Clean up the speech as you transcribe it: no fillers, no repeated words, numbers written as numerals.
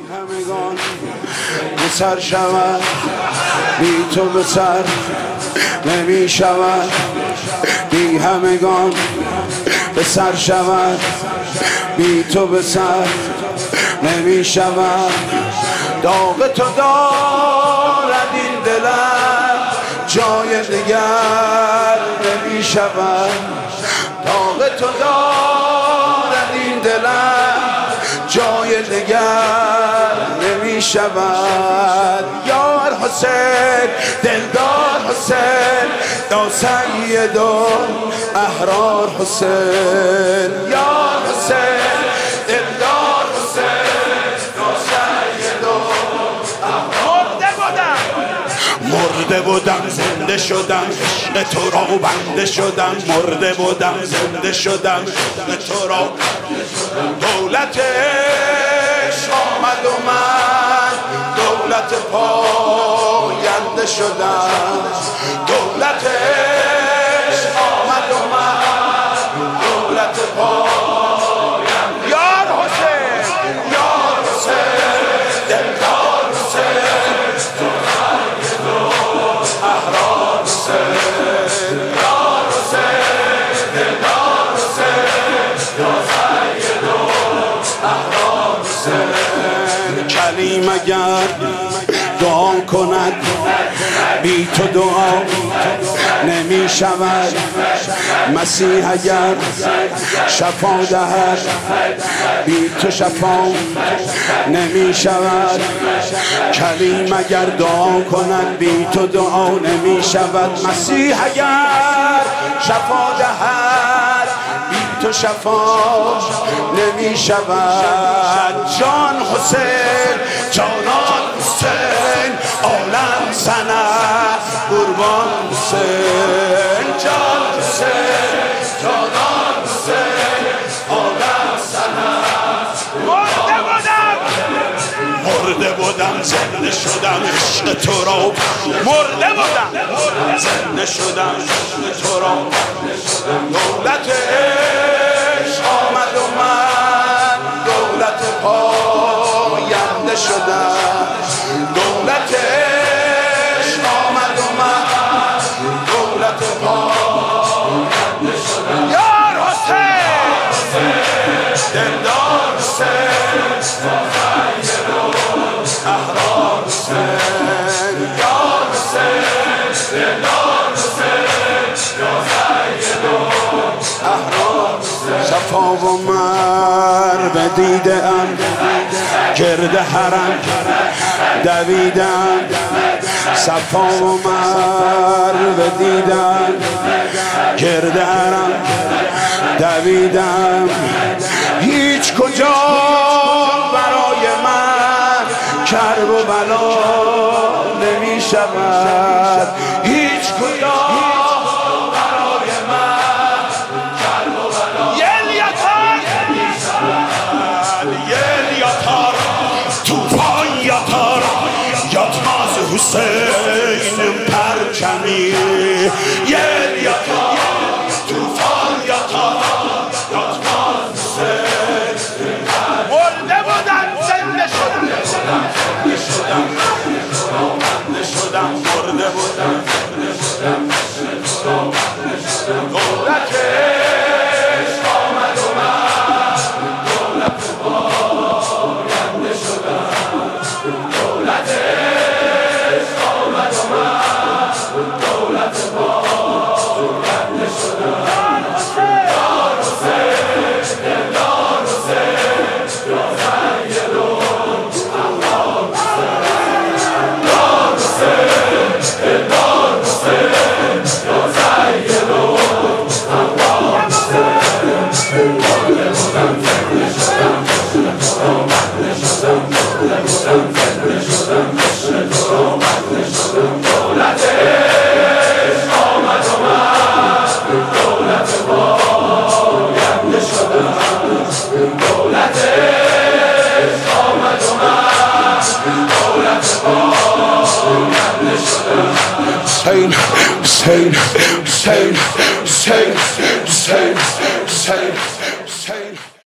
همگان به سر شود، بی تو به سر نمی شود. بی همگان به سر شود، بی تو به سر نمی شود. داغ تو دارد این دلم، جای دیگر نمی شود. داغ تو دارد این دلم، جای دیگر نمی شود. یار حسین، دلدار حسین، یا سید احرار حسین. یار حسین، دلدار حسین، یا سید احرار. مرده بودم زنده شدم، عشق تو را بنده شدم. مرده بودم زنده شدم، عشق تو را. دولت عشق آمد و من دولت پاینده شدم. دولت عشق آمد و من دولت پاینده. یار حسین، یار حسین، دلدار حسین، احرار حسین. یار حسین، دلدار حسین، سید احرار حسین. کلیم اگر دعا کند، بی تو دعا نمی شود. مسیح اگر شفا دهد، بی تو شفا نمی شود. کلیم اگر دعا کند، بی تو دعا نمی شود. مسیح اگر شفا دهد، بی تو شفا نمی شود. جان حسین، جانان حسین، عالم سند قربان حسین. جان حسین، جانان حسین، عالم سند. مرده بودم زنده شدم، عشق تو را. مرده بودم زنده شدم، عشق تو را. دولت عشق آمد و من دولت پاینده شدم. دولت عشق آمد و من دولت پاینده شدم. یار حسین، دلدار حسین، احرار حسین. یار حسین، دلدار حسین، سید احرار حسین. صفا و مر دیده ام، گرد حرم دویدم. صفا و مر دیدم، گرد حرم دویدم. هیچ کجا برای من کرب و بلا نمی شود. هیچ کجا برای من کرب و بلا. یلیاتار یلیاتار، توفان یاتار، یاتماز حسین پرچمی. یلیاتار، توفان یاتار، یاتماز حسین. مرده بودن زنده شدم، زنده شدم، زنده شدم. مرده بودم زنده شدم، دولت عشق آمد و من دولت پاینده شدم. دولت عشق آمد و من دولت پاینده شدم. یار حسین، دلدار حسین، سید احرار حسین. یار حسین، دلدار حسین، سید احرار حسین. مرده بودم زنده شدم، زنده شدم، زنده شدم، عشق تو را بنده شدم. دولت عشق آمد و من دولت پاینده شدم. دولت عشق آمد و من دولت پاینده شدم. حسین، حسین، حسین، حسین، حسین، حسین.